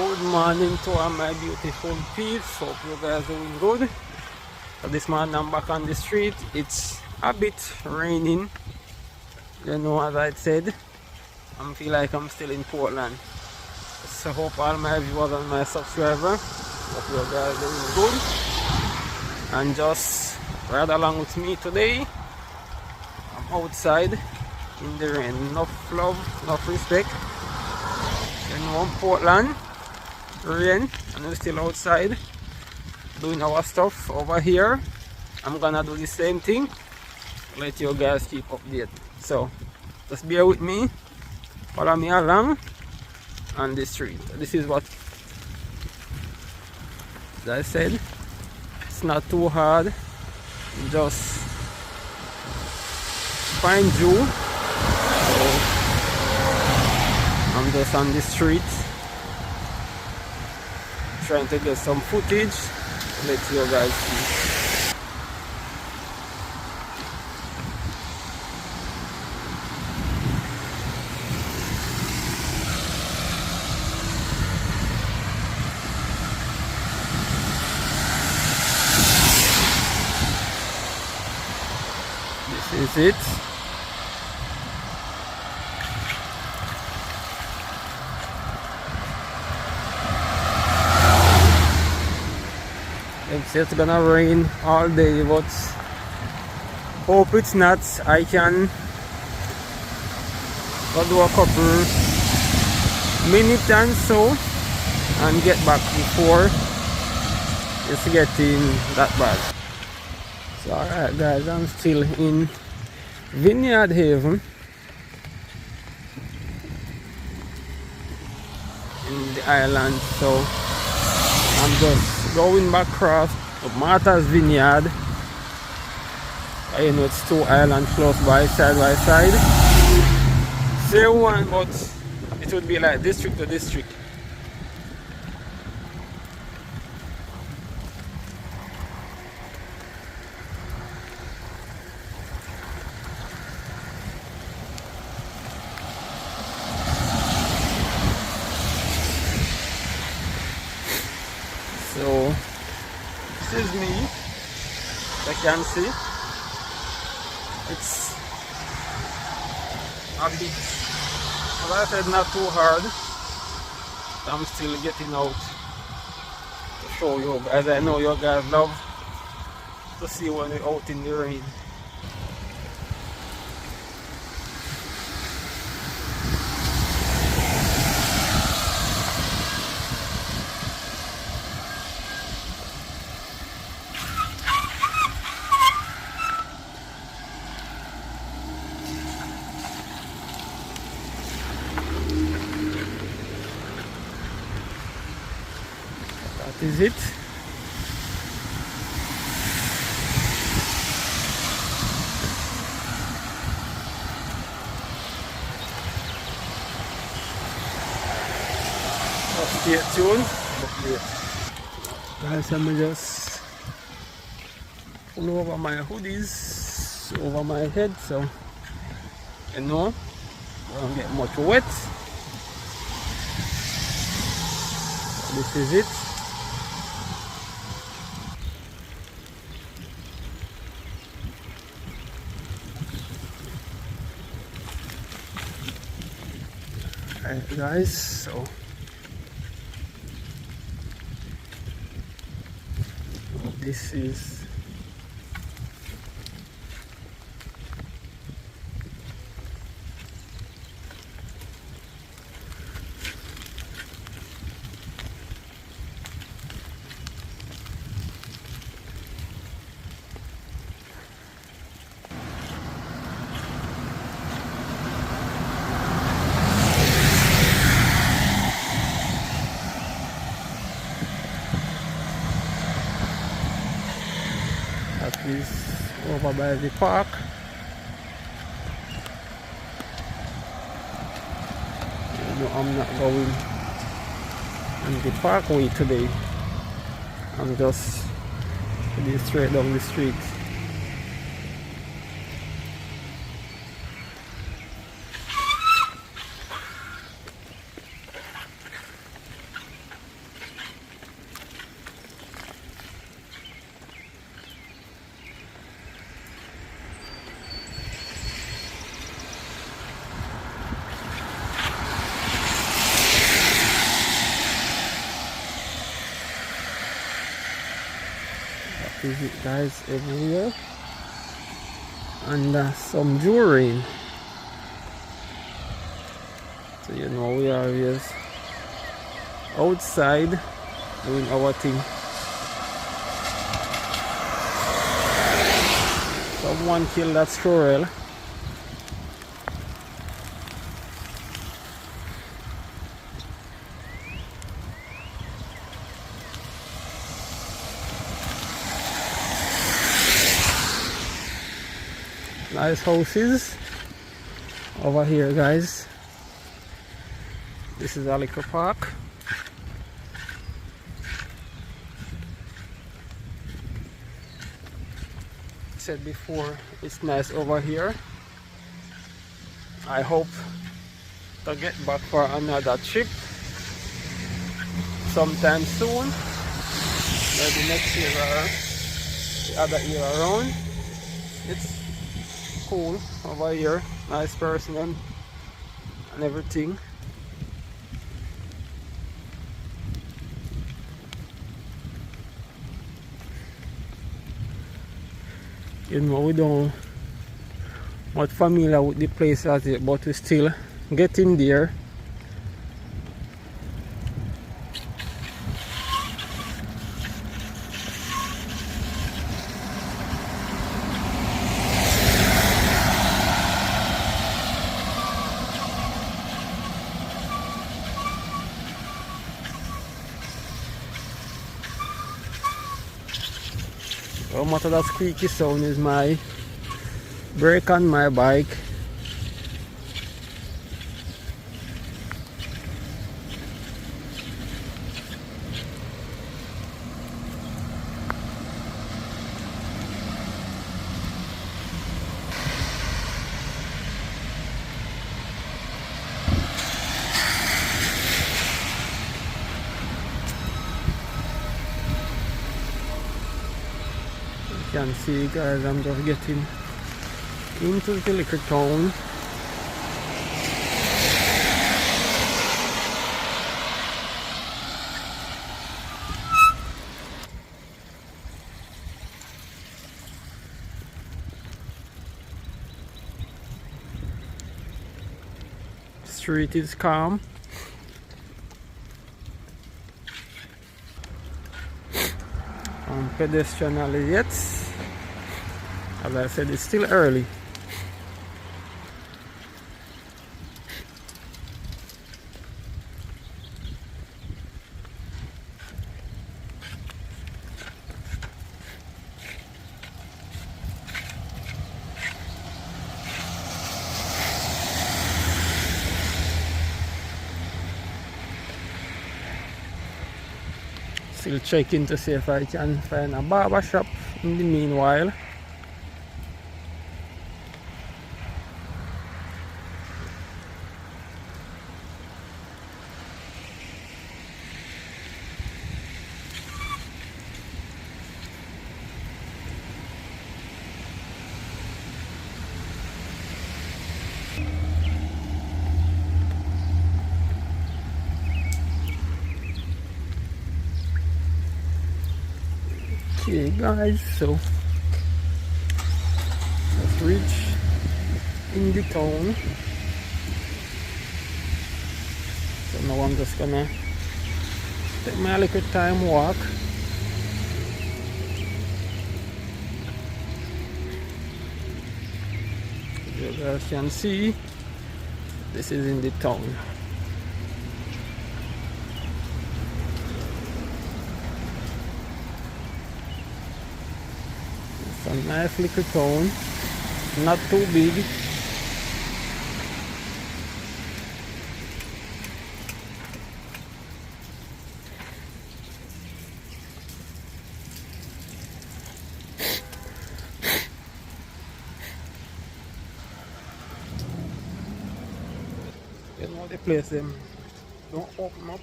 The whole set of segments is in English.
Good morning to all my beautiful peeps. Hope you guys doing good. So this morning I'm back on the street. It's a bit raining. You know, as I said, I feel like I'm still in Portland. So hope all my viewers and my subscribers, hope you guys doing good. And just ride along with me today. I'm outside in the rain. Enough love, enough respect. You know, Portland, rain, and we're still outside doing our stuff over here. I'm gonna do the same thing. Let you guys keep updated. So just bear with me, follow me along on the street. This is what, as I said, it's not too hard. Just find you. So I'm just on the street trying to get some footage. Let you guys see. This is it. It's gonna rain all day, but hope it's not. I can go do a couple minutes and so and get back before it's getting that bad. So alright guys, I'm still in Vineyard Haven in the island, so I'm just going back across to Martha's Vineyard. You know, it's two islands close by, side by side. Same one, but it would be like district to district. So this is me. I can see it's a bit, as I said, not too hard. I'm still getting out to show you guys. I know you guys love to see when we're out in the rain. That is it. So stay tuned. Guys, I'm just pull over my hoodies over my head, so you know I don't get much wet. This is it. Alright guys, so this is over by the park. No, I'm not going on the parkway today. I'm just heading straight down the street. is it, guys, everywhere. And some rain. So you know we are always outside doing our thing. Someone killed that squirrel. Nice houses over here, guys. This is a little park. Said before, it's nice over here. I hope to get back for another trip sometime soon, maybe next year or the other year around. It's cool over here, nice person and everything. You know, we don't not familiar with the place as yet, but we still getting there. So much of that squeaky sound is my brake on my bike. You can see, guys, I'm just getting into the little town. Street is calm. Pedestrian alley yet. As I said, it's still early. Still checking to see if I can find a barber shop in the meanwhile. Okay, guys, so let's reach in the town. So now I'm just gonna take my little time walk. You guys can see this is in the town. A nice little town, not too big. You know the place them don't open up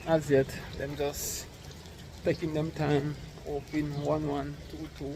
as yet. Them just taking them time open 1122.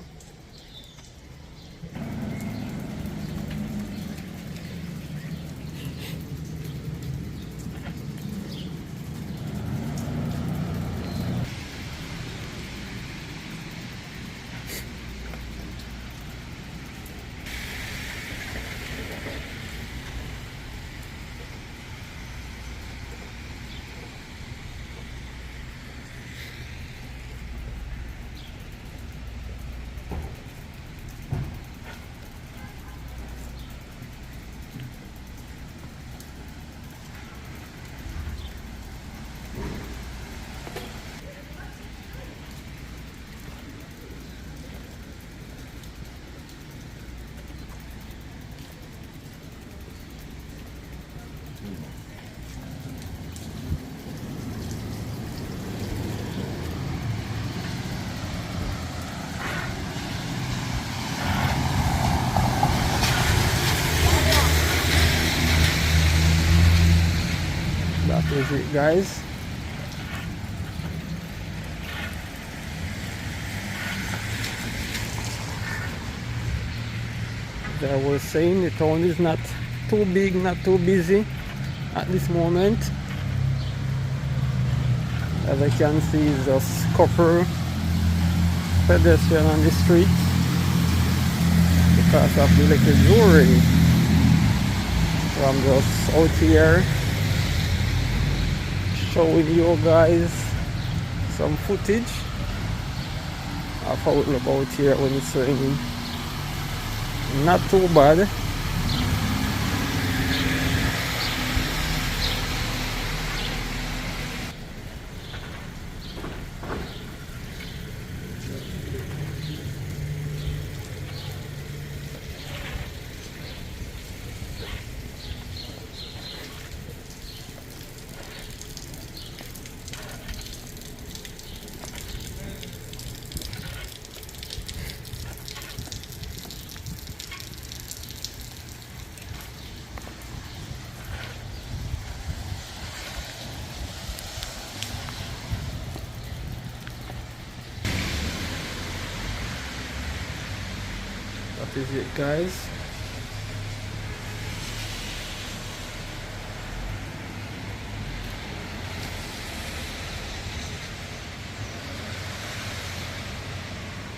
That is it, guys. As I was saying, the town is not too big, not too busy at this moment. As I can see, it's just couple pedestrian on the street because of the little jewelry. So I'm just out here showing you guys some footage of how it looks out here when it's raining. Not too bad. That is it, guys.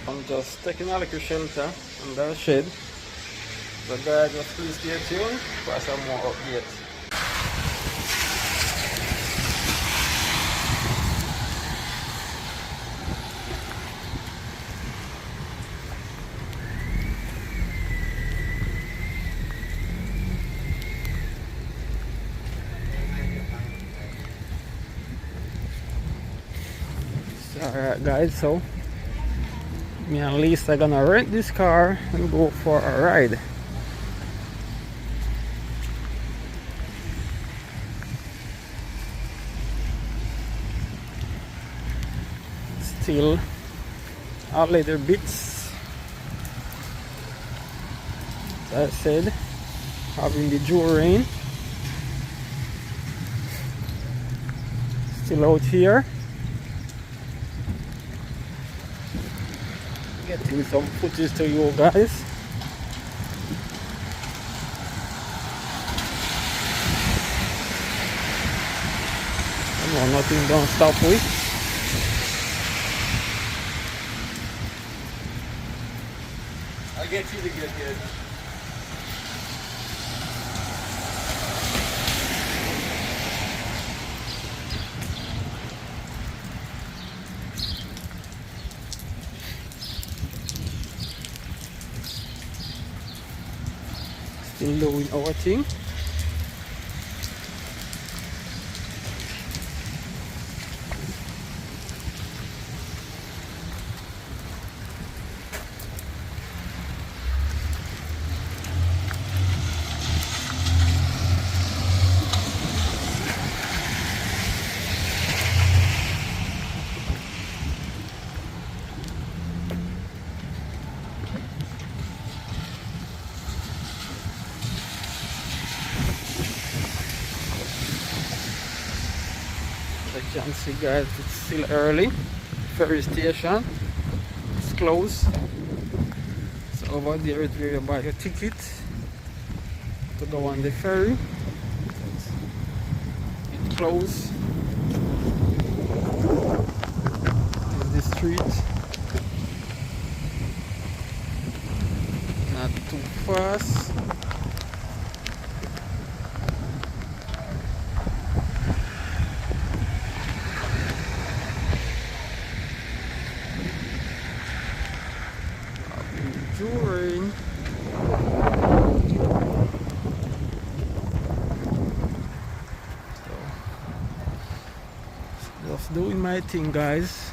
I'm just taking a little shelter under a shed. So guys, just please stay tuned for some more updates. Alright guys, so me and Lisa gonna rent this car and go for a ride. Still a little bits, as I said, having the Joe rain still out here. Getting some footage to you guys. No, nothing don't stop with. I'll get you to get good. Still doing our thing. As you can see guys, it's still early. Ferry station, it's closed. So over there is where you buy your ticket to go on the ferry. It's closed. In the street, not too fast. During just doing my thing, guys.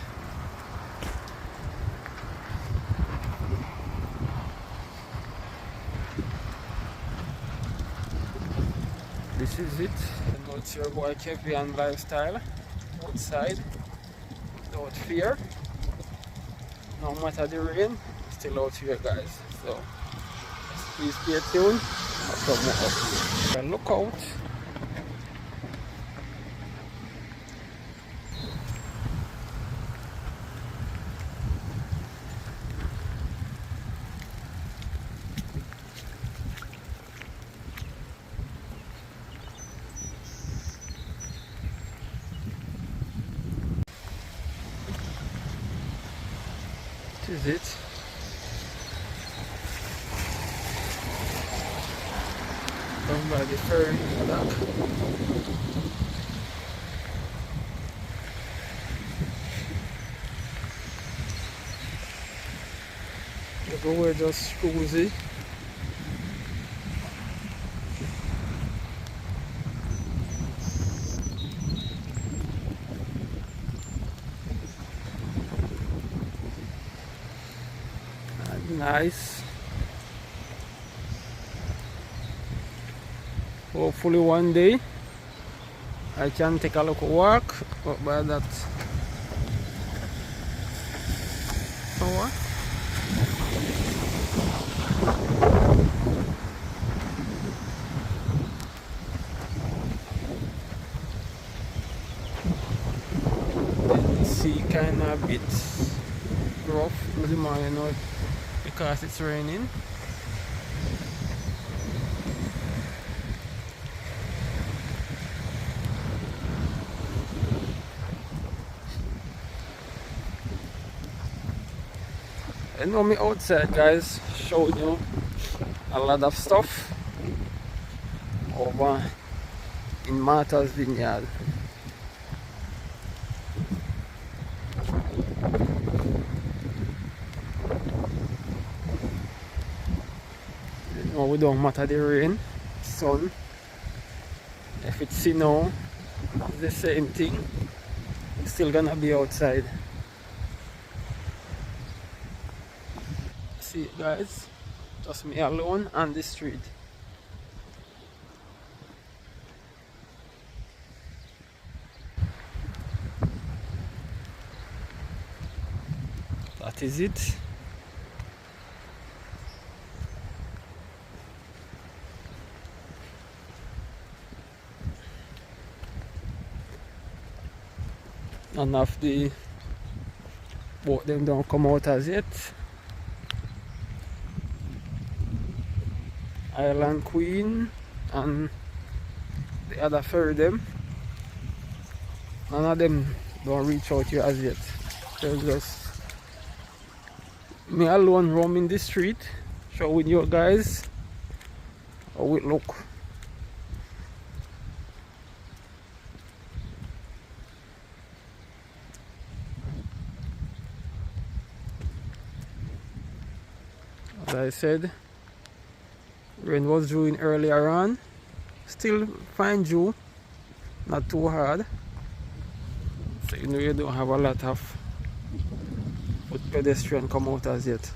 This is it. And now it's your boy Kevin lifestyle outside without fear. No matter the rain, still out here, guys. So please stay tuned for some more updates. Look out is it. Down by the ferry dock. Everywhere just cozy. And nice. Hopefully one day I can take a look at walk up by that tower. The sea kind of a bit rough in the morning, you know, because it's raining. I know me outside, guys, showing you a lot of stuff over in Martha's vineyard. You know, we don't matter the rain, sun. If it's snow, it's the same thing. We're still gonna be outside. See it, guys, just me alone on the street. That is it. None of the boat them don't come out as yet. Island Queen and the other ferry them, none of them don't reach out here as yet. They're just me alone roaming the street, showing you guys how it look. As I said, rain was due earlier on, still fine dew, not too hard, so you know you don't have a lot of foot pedestrian come out as yet.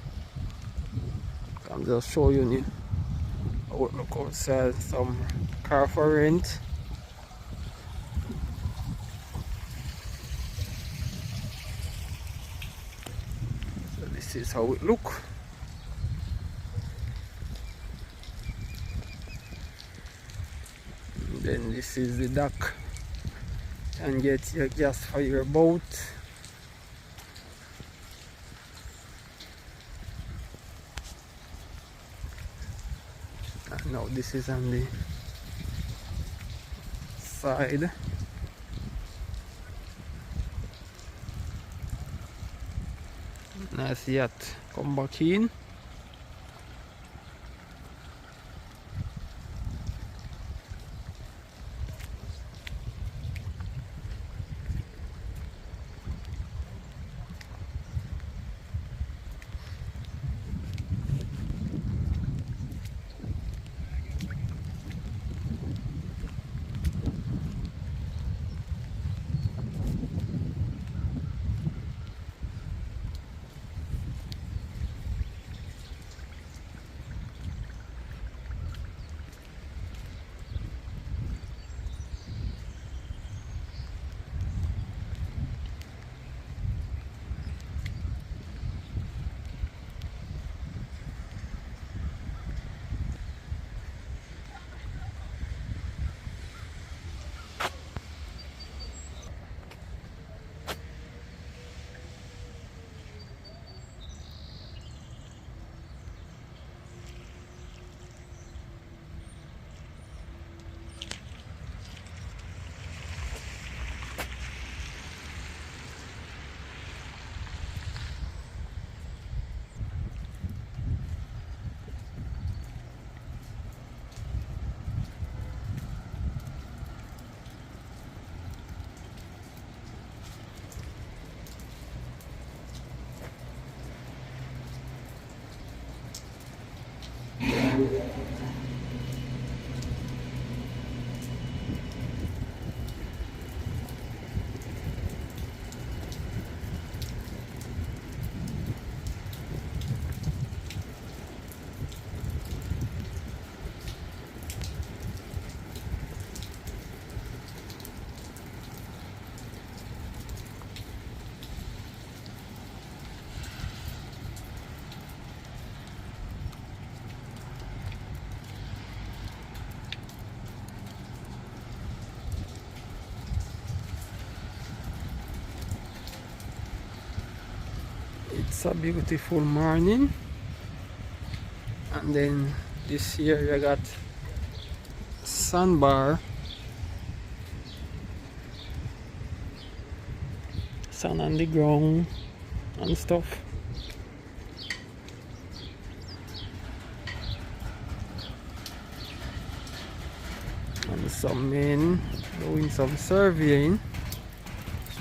I'm just showing you how it look outside. Some car for rent. So this is how it look. Then this is the dock, and get your gas for your boat. And now this is on the side. Nice yacht come back in. It's a beautiful morning. And then this here you got sandbar, sun on the ground and stuff. And some men doing some surveying.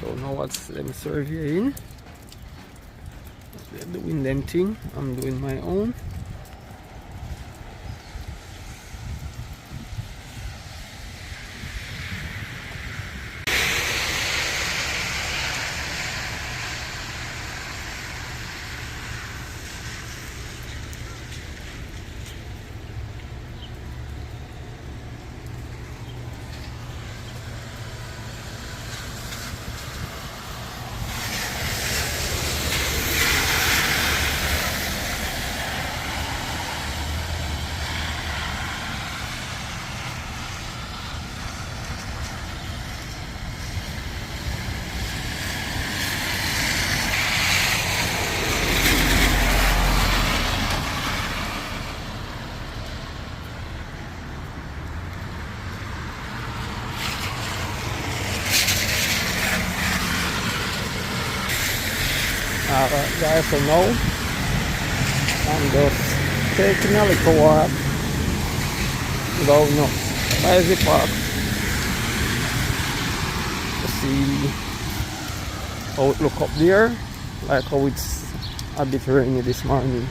So now what's them surveying? They're doing them thing. I'm doing my own. Alright guys, so now I'm just taking a little walk down by the park to see how it look up there, like how it's a bit rainy this morning.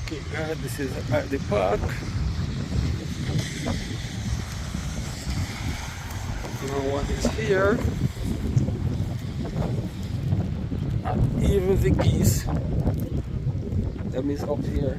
Okay guys, this is at the park. No one is here. And even the geese, them is up here.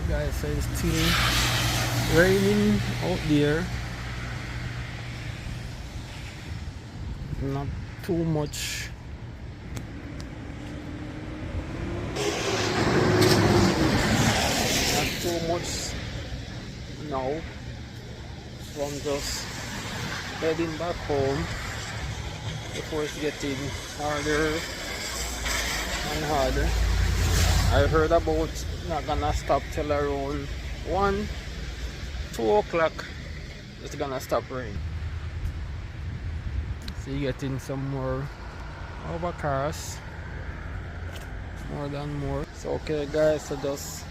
Guys, so it's still raining out there. Not too much. Not too much just heading back home before it's getting harder and harder. I heard about not gonna stop till around 1-2 o'clock. It's gonna stop rain. So you're getting some more overcast, more than more. So okay guys, so just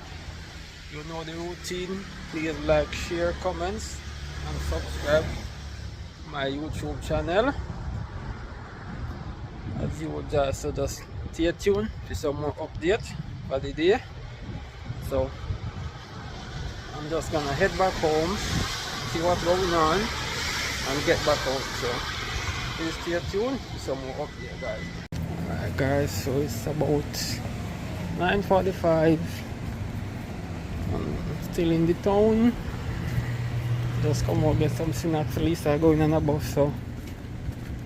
you know the routine. Please like, share, comments and subscribe my YouTube channel as you would just, so just stay tuned for some more update for the day. So I'm just gonna head back home, see what's going on and get back out. So please stay tuned for some more update guys. Alright guys, so it's about 9:45. I'm still in the town. Just come out get some snacks. Lisa going on a bus, so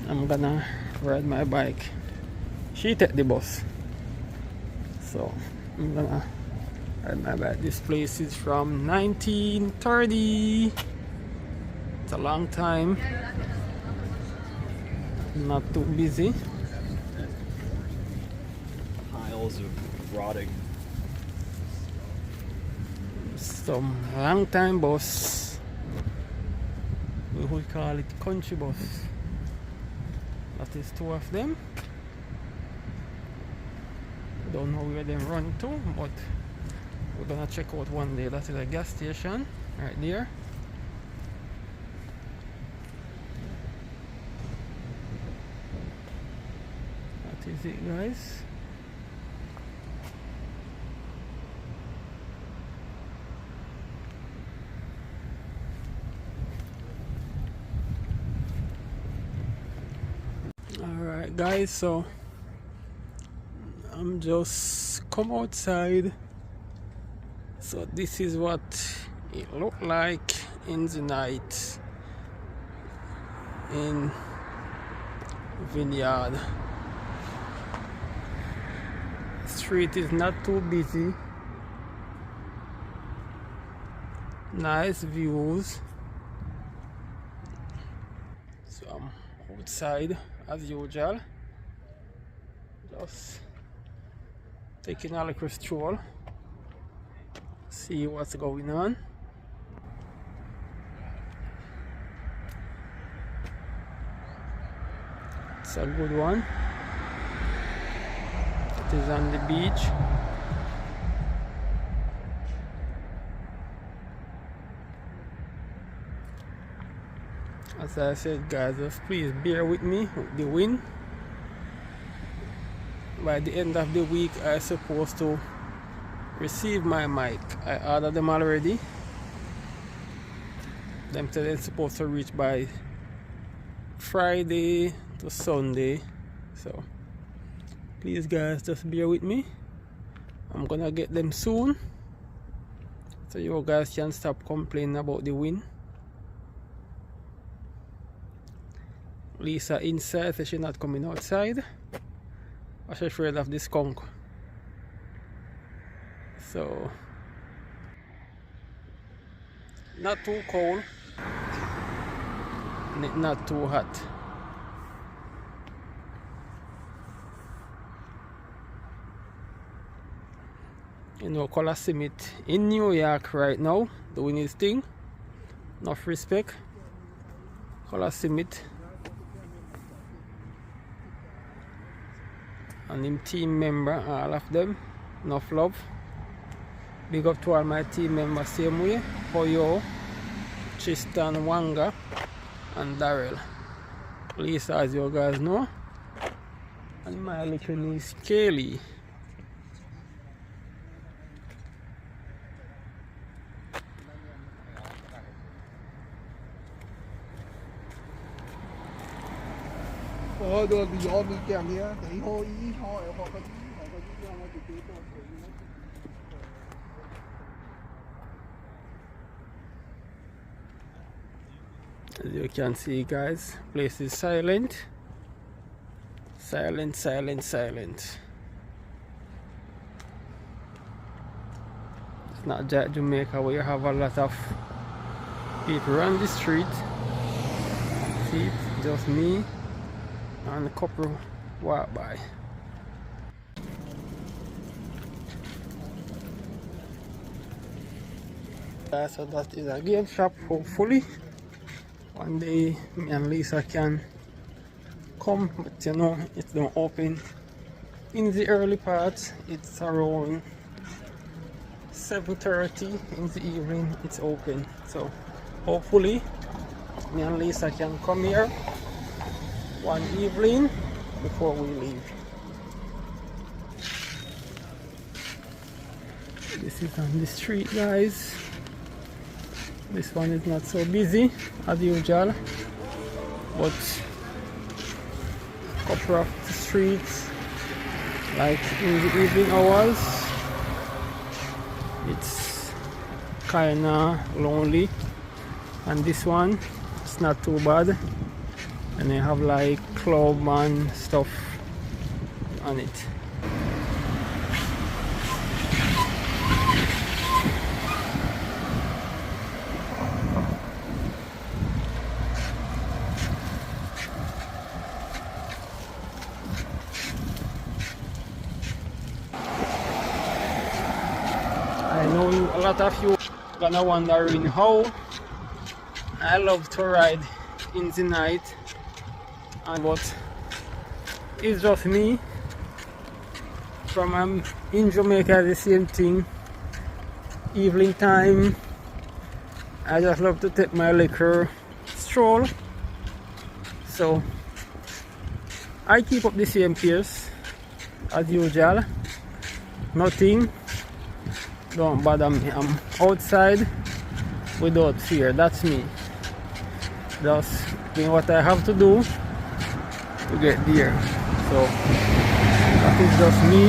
I'm gonna ride my bike. She take the bus, so I'm gonna ride my bike. This place is from 1930. It's a long time. Not too busy. Piles of rotting. Some long time bus. We would call it country bus. That is two of them. Don't know where they run to, but we're gonna check out one day. That is a gas station right there. That is it guys. Alright guys, so I'm just come outside. So this is what it looked like in the night in Vineyard. Street is not too busy. Nice views. So I'm outside as usual, just taking a little stroll, see what's going on. It's a good one. It is on the beach. As I said guys, just please bear with me with the wind. By the end of the week I'm supposed to receive my mic. I ordered them already. Them said they're supposed to reach by Friday to Sunday. So please guys, just bear with me. I'm gonna get them soon, so you guys can stop complaining about the wind. Lisa inside, so she's not coming outside. She's afraid of the skunk. So not too cold, not too hot. You know, Color Summit in New York right now doing his thing. Enough respect. Color Summit and him team member, all of them, enough love. Big up to all my team members same way. Hoyo, Tristan, Wanga and Daryl. Lisa, as you guys know, and my little niece Kaylee. As you can see guys, place is silent. Silent, silent, silent. It's not just Jamaica where you have a lot of people on the street. see it, just me and a couple walk by. So that is a game shop. Hopefully one day me and Lisa can come, but you know it's not open in the early part. It's around 7:30 in the evening it's open, so hopefully me and Lisa can come here one evening before we leave. This is on the street, guys. This one is not so busy as usual, but a couple of the streets, like in the evening hours, it's kinda lonely. And this one, it's not too bad, and they have like club and stuff on it. I know a lot of you gonna wondering how I love to ride in the night, and but it's just me. From in Jamaica, the same thing. Evening time, I just love to take my liquor stroll. So I keep up the same pace as usual. Nothing don't bother me. I'm outside without fear. That's me. Just doing what I have to do to get there. So that is just me.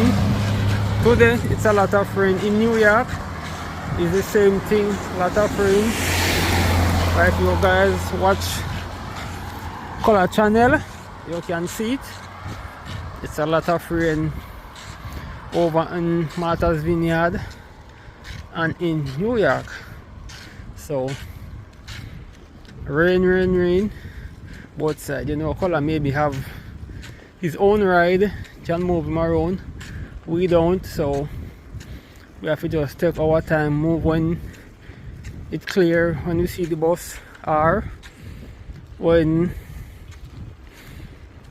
Today it's a lot of rain in New York. It's the same thing, a lot of rain. If you guys watch Color Channel, you can see it. It's a lot of rain over in Martha's Vineyard and in New York. So rain, both sides. You know, Color maybe have his own ride, can move him around. We don't, so we have to just take our time, move when it's clear, when we see the bus, or when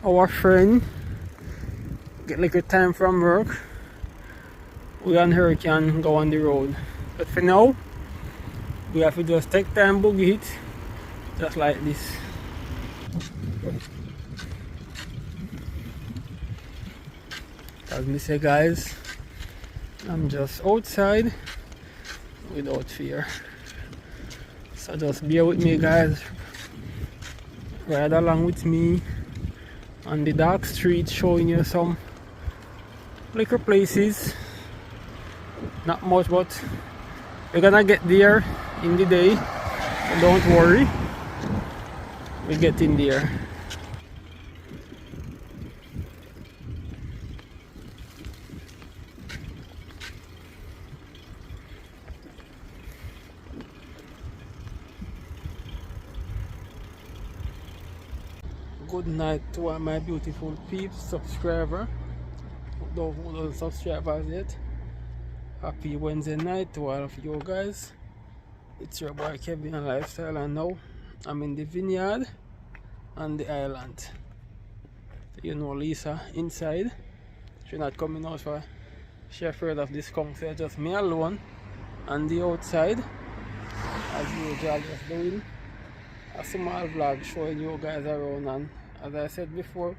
our friend get like a time from work, we and her can go on the road. But for now, we have to just take time, boogie it, just like this. As me say, guys, I'm just outside without fear. So just bear with me, guys. Ride along with me on the dark street, showing you some liquor places. Not much, but we're gonna get there in the day, so don't worry, we get in there. Good night to all my beautiful peeps, subscriber, those who don't subscribe as yet. Happy Wednesday night to all of you guys. It's your boy Kevin and Lifestyle, and now I'm in the vineyard on the island. You know Lisa inside. She's not coming out for she's afraid of this skunk, so just me alone on the outside as usual, just doing a small vlog showing you guys around. And as I said before,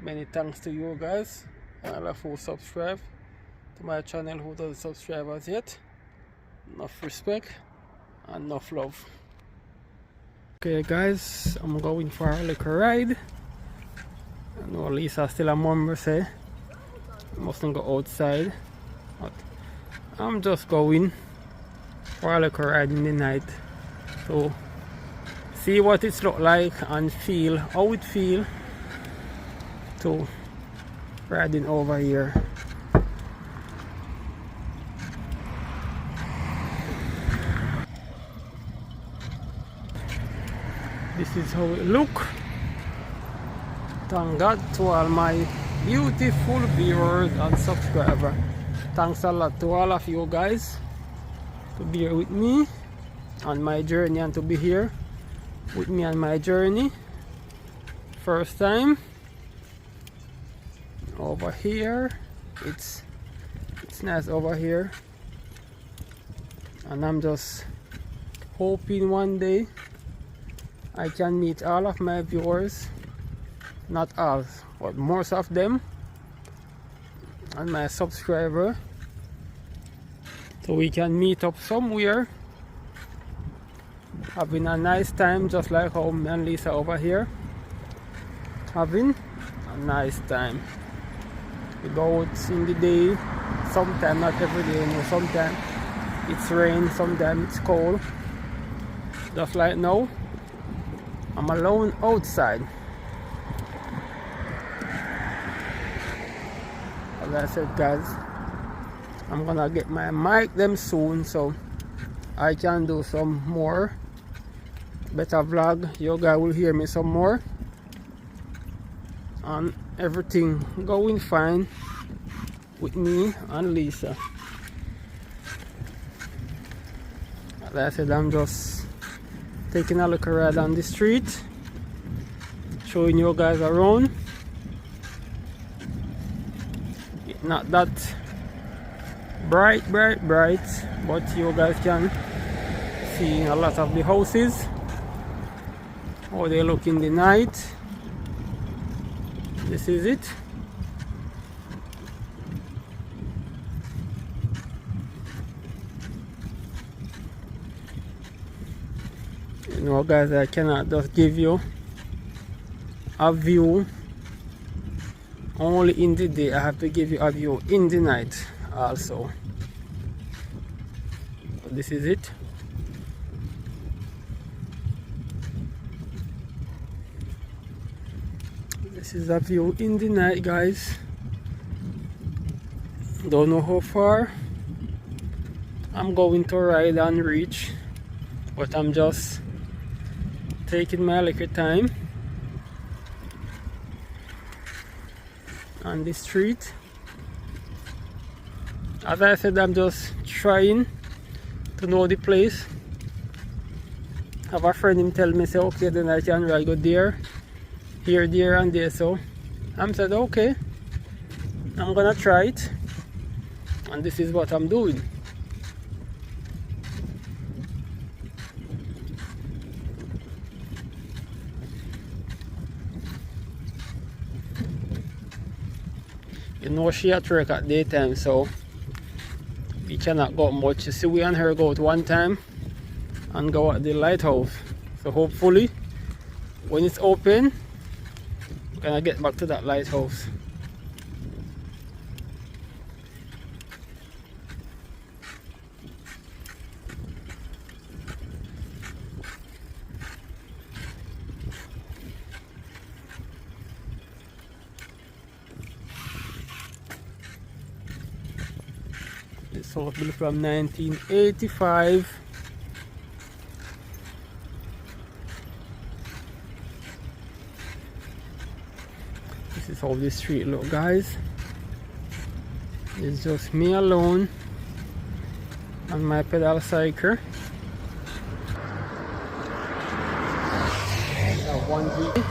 many thanks to you guys and all of who subscribe to my channel who doesn't subscribe as yet. Enough respect and enough love. Okay guys, I'm going for a little ride. I know Lisa still a mummer say I mustn't go outside, but I'm just going for a little ride in the night to see what it's look like and feel how it feel to riding over here. This is how it look. Thank God to all my beautiful viewers and subscribers. Thanks a lot to all of you guys to be here with me on my journey and to be here with me on my journey. First time over here, it's nice over here, and I'm just hoping one day I can meet all of my viewers, not all, but most of them, and my subscriber, so we can meet up somewhere having a nice time, just like how me and Lisa over here having a nice time. We go out in the day, sometimes not every day, you know, sometimes it's rain, sometimes it's cold. Just like now, I'm alone outside. As I said, guys, I'm gonna get my mic them soon so I can do some more better vlog. You guys will hear me some more, and everything going fine with me and Lisa. As I said, I'm just taking a look around on the street, showing you guys around. It's not that bright, but you guys can see a lot of the houses, how they look in the night. This is it. You know, guys, I cannot just give you a view only in the day. I have to give you a view in the night also. This is it. This is a view in the night, guys. Don't know how far I'm going to ride and reach, but I'm just taking my little time on the street. As I said, I'm just trying to know the place. I have a friend, him tell me, say, okay, then I can ride go there, here, there and there. So I'm said, okay, I'm gonna try it, and this is what I'm doing. You know, she at work at daytime, so we cannot go out much. You see, we and her go out one time and go at the lighthouse. So hopefully when it's open, we're gonna get back to that lighthouse. This house built from 1985. This is how the street look, guys. It's just me alone on my pedal cycle. One week.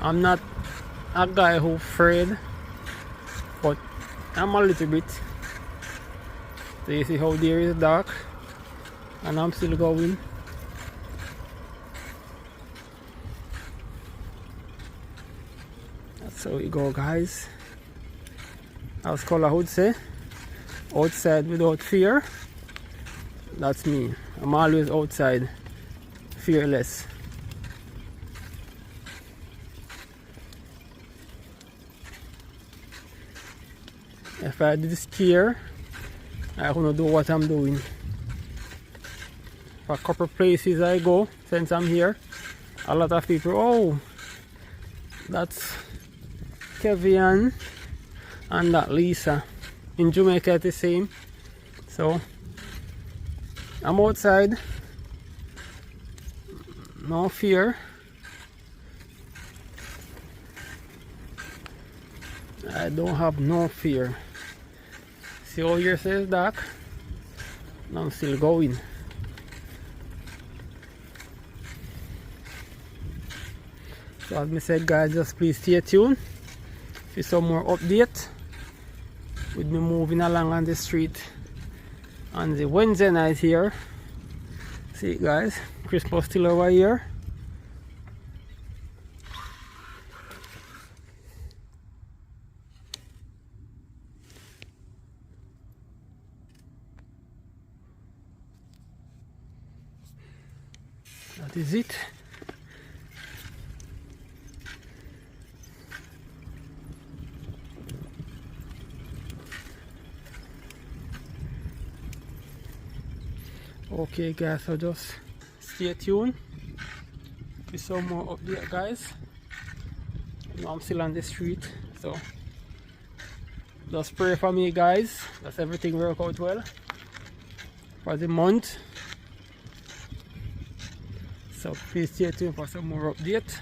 I'm not a guy who's afraid, but I'm a little bit. So you see how there is dark, and I'm still going. That's how we go, guys. As Scholar would say, outside without fear. That's me. I'm always outside, fearless. If I did scare, I wanna do what I'm doing. For a couple places I go since I'm here, a lot of people, oh, that's Kevin and that Lisa. In Jamaica it's the same. So I'm outside. No fear. I don't have no fear. See how here says dark? And I'm still going. So as I said, guys, just please stay tuned for some more update with me moving along on the street on the Wednesday night here. See it, guys, Christmas still over here. That is it. Okay guys, so just stay tuned with some more update, guys. You know, I'm still on the street, so just pray for me, guys, that everything work out well for the month. So please stay tuned for some more update.